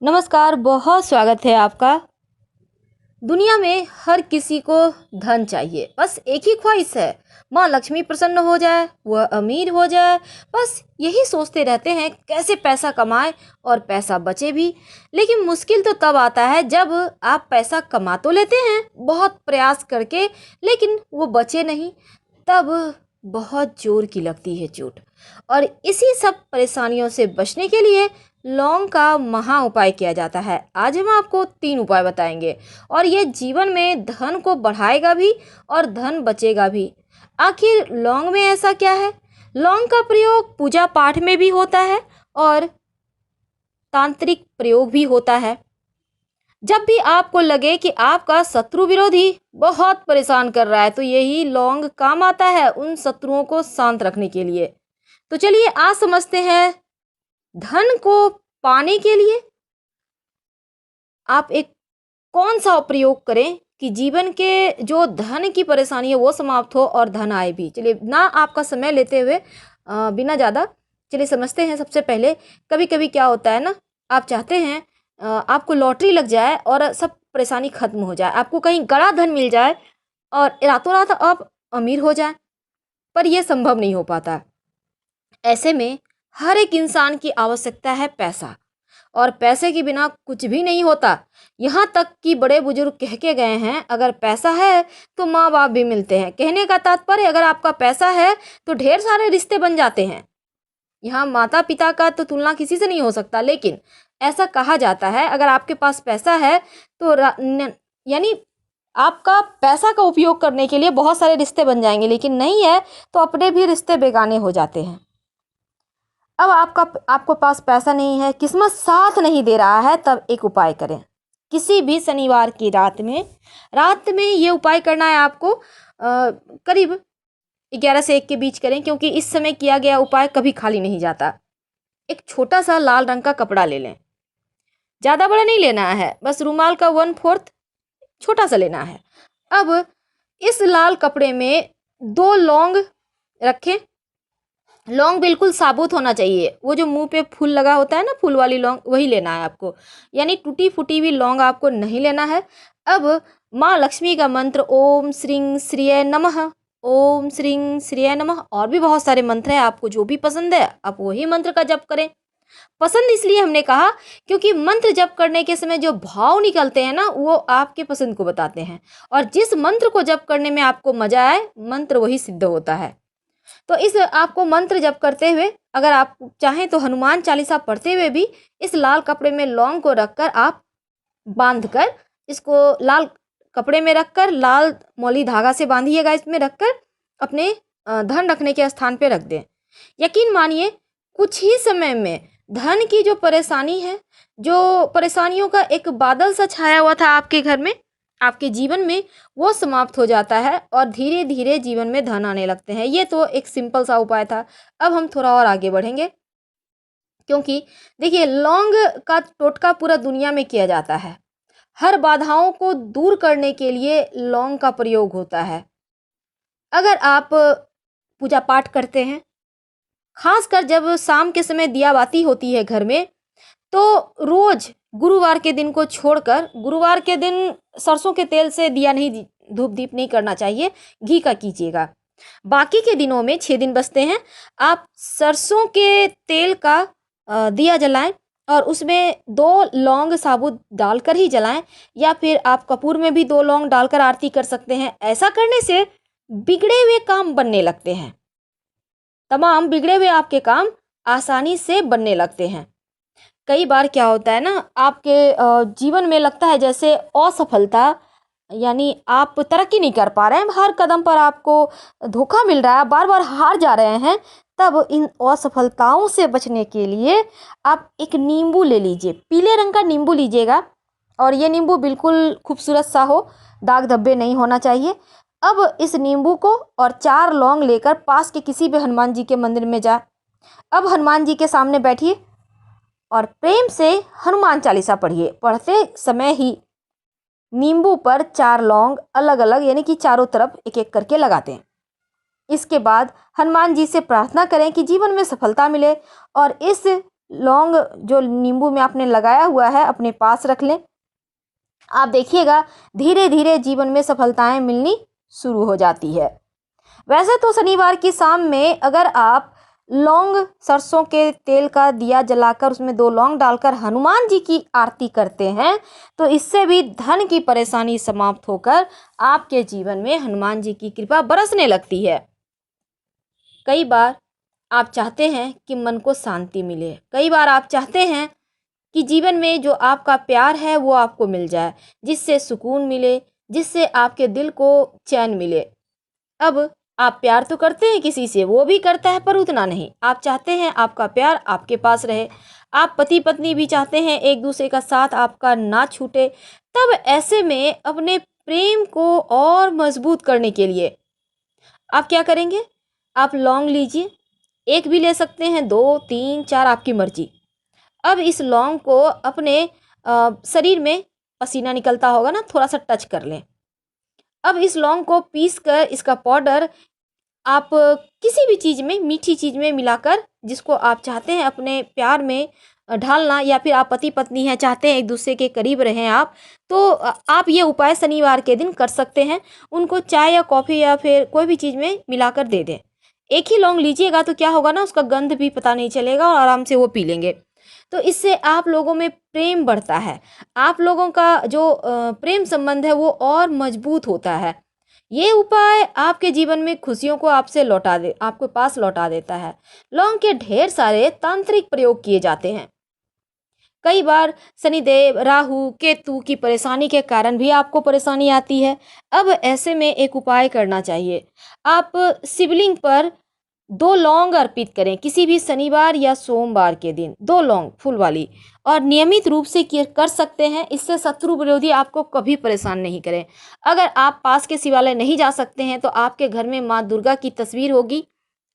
नमस्कार, बहुत स्वागत है आपका। दुनिया में हर किसी को धन चाहिए, बस एक ही ख्वाहिश है, माँ लक्ष्मी प्रसन्न हो जाए, वह अमीर हो जाए। बस यही सोचते रहते हैं कैसे पैसा कमाएं और पैसा बचे भी। लेकिन मुश्किल तो तब आता है जब आप पैसा कमा तो लेते हैं बहुत प्रयास करके, लेकिन वो बचे नहीं, तब बहुत जोर की लगती है चोट। और इसी सब परेशानियों से बचने के लिए लौंग का महा उपाय किया जाता है। आज हम आपको 3 उपाय बताएंगे और ये जीवन में धन को बढ़ाएगा भी और धन बचेगा भी। आखिर लौंग में ऐसा क्या है? लौंग का प्रयोग पूजा पाठ में भी होता है और तांत्रिक प्रयोग भी होता है। जब भी आपको लगे कि आपका शत्रु विरोधी बहुत परेशान कर रहा है, तो यही लौंग काम आता है उन शत्रुओं को शांत रखने के लिए। तो चलिए आज समझते हैं धन को पाने के लिए आप एक कौन सा प्रयोग करें कि जीवन के जो धन की परेशानी है वो समाप्त हो और धन आए भी। चलिए ना आपका समय लेते हुए बिना ज़्यादा चलिए समझते हैं। सबसे पहले कभी कभी क्या होता है ना, आप चाहते हैं आपको लॉटरी लग जाए और सब परेशानी खत्म हो जाए, आपको कहीं गड़ा धन मिल जाए और रातों रात आप अमीर हो जाए, पर यह संभव नहीं हो पाता। ऐसे में हर एक इंसान की आवश्यकता है पैसा, और पैसे के बिना कुछ भी नहीं होता। यहाँ तक कि बड़े बुजुर्ग कह के गए हैं, अगर पैसा है तो माँ बाप भी मिलते हैं। कहने का तात्पर्य, अगर आपका पैसा है तो ढेर सारे रिश्ते बन जाते हैं। यहाँ माता पिता का तो तुलना किसी से नहीं हो सकता, लेकिन ऐसा कहा जाता है अगर आपके पास पैसा है तो यानी आपका पैसा का उपयोग करने के लिए बहुत सारे रिश्ते बन जाएंगे, लेकिन नहीं है तो अपने भी रिश्ते बेगाने हो जाते हैं। अब आपको पास पैसा नहीं है, किस्मत साथ नहीं दे रहा है, तब एक उपाय करें। किसी भी शनिवार की रात में ये उपाय करना है आपको। करीब 11 से 1 के बीच करें, क्योंकि इस समय किया गया उपाय कभी खाली नहीं जाता। एक छोटा सा लाल रंग का कपड़ा ले लें, ज़्यादा बड़ा नहीं लेना है, बस रूमाल का 1/4 छोटा सा लेना है। अब इस लाल कपड़े में 2 लौंग रखें। लौंग बिल्कुल साबुत होना चाहिए, वो जो मुंह पे फूल लगा होता है ना, फूल वाली लौंग, वही लेना है आपको, यानी टूटी फूटी हुई लौंग आपको नहीं लेना है। अब माँ लक्ष्मी का मंत्र ओम श्रीं श्रीय नमः, ओम श्रीं श्रीय नमः, और भी बहुत सारे मंत्र हैं, आपको जो भी पसंद है आप वही मंत्र का जप करें। पसंद इसलिए हमने कहा क्योंकि मंत्र जप करने के समय जो भाव निकलते हैं ना, वो आपके पसंद को बताते हैं, और जिस मंत्र को जप करने में आपको मजा आए मंत्र वही सिद्ध होता है। तो इस आपको मंत्र जप करते हुए, अगर आप चाहें तो हनुमान चालीसा पढ़ते हुए भी इस लाल कपड़े में लौंग को रखकर आप बांधकर, इसको लाल कपड़े में रखकर लाल मौली धागा से बांधिएगा, इसमें रखकर अपने धन रखने के स्थान पे रख दें। यकीन मानिए कुछ ही समय में धन की जो परेशानी है, जो परेशानियों का एक बादल सा छाया हुआ था आपके घर में, आपके जीवन में, वो समाप्त हो जाता है और धीरे धीरे जीवन में धन आने लगते हैं। ये तो एक सिंपल सा उपाय था। अब हम थोड़ा और आगे बढ़ेंगे, क्योंकि देखिए लौंग का टोटका पूरा दुनिया में किया जाता है। हर बाधाओं को दूर करने के लिए लौंग का प्रयोग होता है। अगर आप पूजा पाठ करते हैं, खासकर जब शाम के समय दिया बाती होती है घर में, तो रोज गुरुवार के दिन को छोड़कर, गुरुवार के दिन सरसों के तेल से दिया नहीं, धूप दीप नहीं करना चाहिए, घी का कीजिएगा। बाकी के दिनों में 6 दिन बचते हैं, आप सरसों के तेल का दिया जलाएं और उसमें 2 लौंग साबुत डालकर ही जलाएं, या फिर आप कपूर में भी 2 लौंग डालकर आरती कर सकते हैं। ऐसा करने से बिगड़े हुए काम बनने लगते हैं, तमाम बिगड़े हुए आपके काम आसानी से बनने लगते हैं। कई बार क्या होता है ना, आपके जीवन में लगता है जैसे असफलता, यानी आप तरक्की नहीं कर पा रहे हैं, हर कदम पर आपको धोखा मिल रहा है, बार बार हार जा रहे हैं। तब इन असफलताओं से बचने के लिए आप एक नींबू ले लीजिए, पीले रंग का नींबू लीजिएगा, और ये नींबू बिल्कुल खूबसूरत सा हो, दाग धब्बे नहीं होना चाहिए। अब इस नींबू को और 4 लौंग लेकर पास के किसी भी हनुमान जी के मंदिर में जाए। अब हनुमान जी के सामने बैठिए और प्रेम से हनुमान चालीसा पढ़िए। पढ़ते समय ही नींबू पर 4 लौंग अलग अलग, यानी कि चारों तरफ एक एक करके लगाते हैं। इसके बाद हनुमान जी से प्रार्थना करें कि जीवन में सफलता मिले, और इस लौंग जो नींबू में आपने लगाया हुआ है अपने पास रख लें। आप देखिएगा धीरे धीरे जीवन में सफलताएं मिलनी शुरू हो जाती है। वैसे तो शनिवार की शाम में अगर आप लौंग सरसों के तेल का दिया जलाकर उसमें 2 लौंग डालकर हनुमान जी की आरती करते हैं तो इससे भी धन की परेशानी समाप्त होकर आपके जीवन में हनुमान जी की कृपा बरसने लगती है। कई बार आप चाहते हैं कि मन को शांति मिले, कई बार आप चाहते हैं कि जीवन में जो आपका प्यार है वो आपको मिल जाए, जिससे सुकून मिले, जिससे आपके दिल को चैन मिले। अब आप प्यार तो करते हैं किसी से, वो भी करता है पर उतना नहीं। आप चाहते हैं आपका प्यार आपके पास रहे, आप पति पत्नी भी चाहते हैं एक दूसरे का साथ आपका ना छूटे। तब ऐसे में अपने प्रेम को और मजबूत करने के लिए आप क्या करेंगे? आप लौंग लीजिए, एक भी ले सकते हैं, 2, 3, 4 आपकी मर्जी। अब इस लौंग को अपने शरीर में पसीना निकलता होगा ना, थोड़ा सा टच कर लें। अब इस लौंग को पीस कर इसका पाउडर आप किसी भी चीज़ में, मीठी चीज़ में मिलाकर, जिसको आप चाहते हैं अपने प्यार में ढालना, या फिर आप पति पत्नी हैं चाहते हैं एक दूसरे के करीब रहें आप, तो आप ये उपाय शनिवार के दिन कर सकते हैं। उनको चाय या कॉफ़ी या फिर कोई भी चीज़ में मिलाकर दे दें। एक ही लौंग लीजिएगा तो क्या होगा ना, उसका गंध भी पता नहीं चलेगा और आराम से वो पी लेंगे। तो इससे आप लोगों में प्रेम बढ़ता है, आप लोगों का जो प्रेम संबंध है वो और मजबूत होता है। ये उपाय आपके जीवन में खुशियों को आपके पास लौटा देता है। लौंग के ढेर सारे तांत्रिक प्रयोग किए जाते हैं। कई बार शनिदेव, राहु, केतु की परेशानी के कारण भी आपको परेशानी आती है। अब ऐसे में एक उपाय करना चाहिए। आप शिवलिंग पर 2 लौंग अर्पित करें किसी भी शनिवार या सोमवार के दिन, 2 लौंग फूल वाली, और नियमित रूप से कर सकते हैं। इससे शत्रु विरोधी आपको कभी परेशान नहीं करें। अगर आप पास के शिवालय नहीं जा सकते हैं तो आपके घर में माँ दुर्गा की तस्वीर होगी,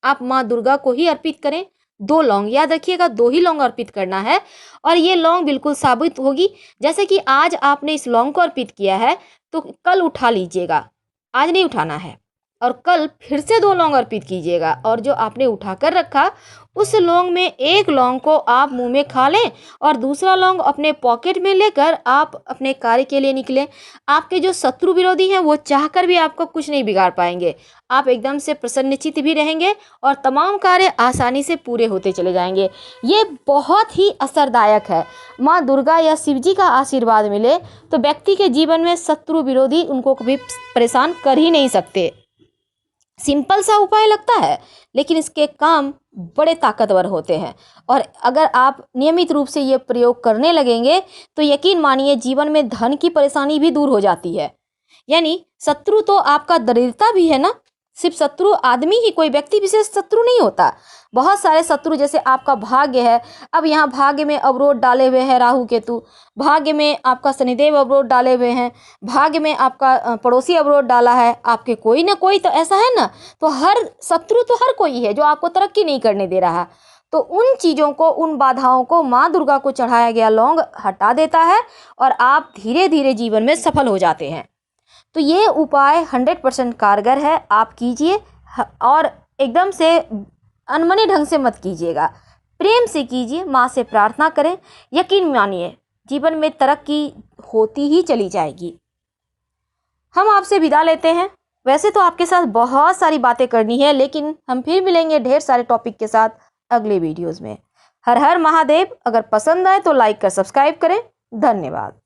आप माँ दुर्गा को ही अर्पित करें। 2 लौंग, याद रखिएगा 2 ही लौंग अर्पित करना है, और ये लौंग बिल्कुल साबुत होगी। जैसे कि आज आपने इस लौंग को अर्पित किया है तो कल उठा लीजिएगा, आज नहीं उठाना है, और कल फिर से 2 लौंग अर्पित कीजिएगा। और जो आपने उठा कर रखा उस लौंग में एक लौंग को आप मुंह में खा लें और दूसरा लौंग अपने पॉकेट में लेकर आप अपने कार्य के लिए निकलें। आपके जो शत्रु विरोधी हैं वो चाहकर भी आपको कुछ नहीं बिगाड़ पाएंगे। आप एकदम से प्रसन्नचित्त भी रहेंगे और तमाम कार्य आसानी से पूरे होते चले जाएंगे। ये बहुत ही असरदायक है। माँ दुर्गा या शिव जी का आशीर्वाद मिले तो व्यक्ति के जीवन में शत्रु विरोधी उनको कभी परेशान कर ही नहीं सकते। सिंपल सा उपाय लगता है लेकिन इसके काम बड़े ताकतवर होते हैं, और अगर आप नियमित रूप से ये प्रयोग करने लगेंगे तो यकीन मानिए जीवन में धन की परेशानी भी दूर हो जाती है। यानी शत्रु तो आपका दरिद्रता भी है ना, सिर्फ शत्रु आदमी ही, कोई व्यक्ति विशेष शत्रु नहीं होता। बहुत सारे शत्रु, जैसे आपका भाग्य है, अब यहाँ भाग्य में अवरोध डाले हुए हैं राहु केतु, भाग्य में आपका शनिदेव अवरोध डाले हुए हैं, भाग्य में आपका पड़ोसी अवरोध डाला है, आपके कोई ना कोई तो ऐसा है ना। तो हर शत्रु तो हर कोई है जो आपको तरक्की नहीं करने दे रहा। तो उन चीज़ों को, उन बाधाओं को माँ दुर्गा को चढ़ाया गया लौंग हटा देता है और आप धीरे धीरे जीवन में सफल हो जाते हैं। तो ये उपाय 100% कारगर है, आप कीजिए, और एकदम से अनमने ढंग से मत कीजिएगा, प्रेम से कीजिए, माँ से प्रार्थना करें। यकीन मानिए जीवन में तरक्की होती ही चली जाएगी। हम आपसे विदा लेते हैं। वैसे तो आपके साथ बहुत सारी बातें करनी है, लेकिन हम फिर मिलेंगे ढेर सारे टॉपिक के साथ अगले वीडियोज़ में। हर हर महादेव। अगर पसंद आए तो लाइक कर सब्सक्राइब करें। धन्यवाद।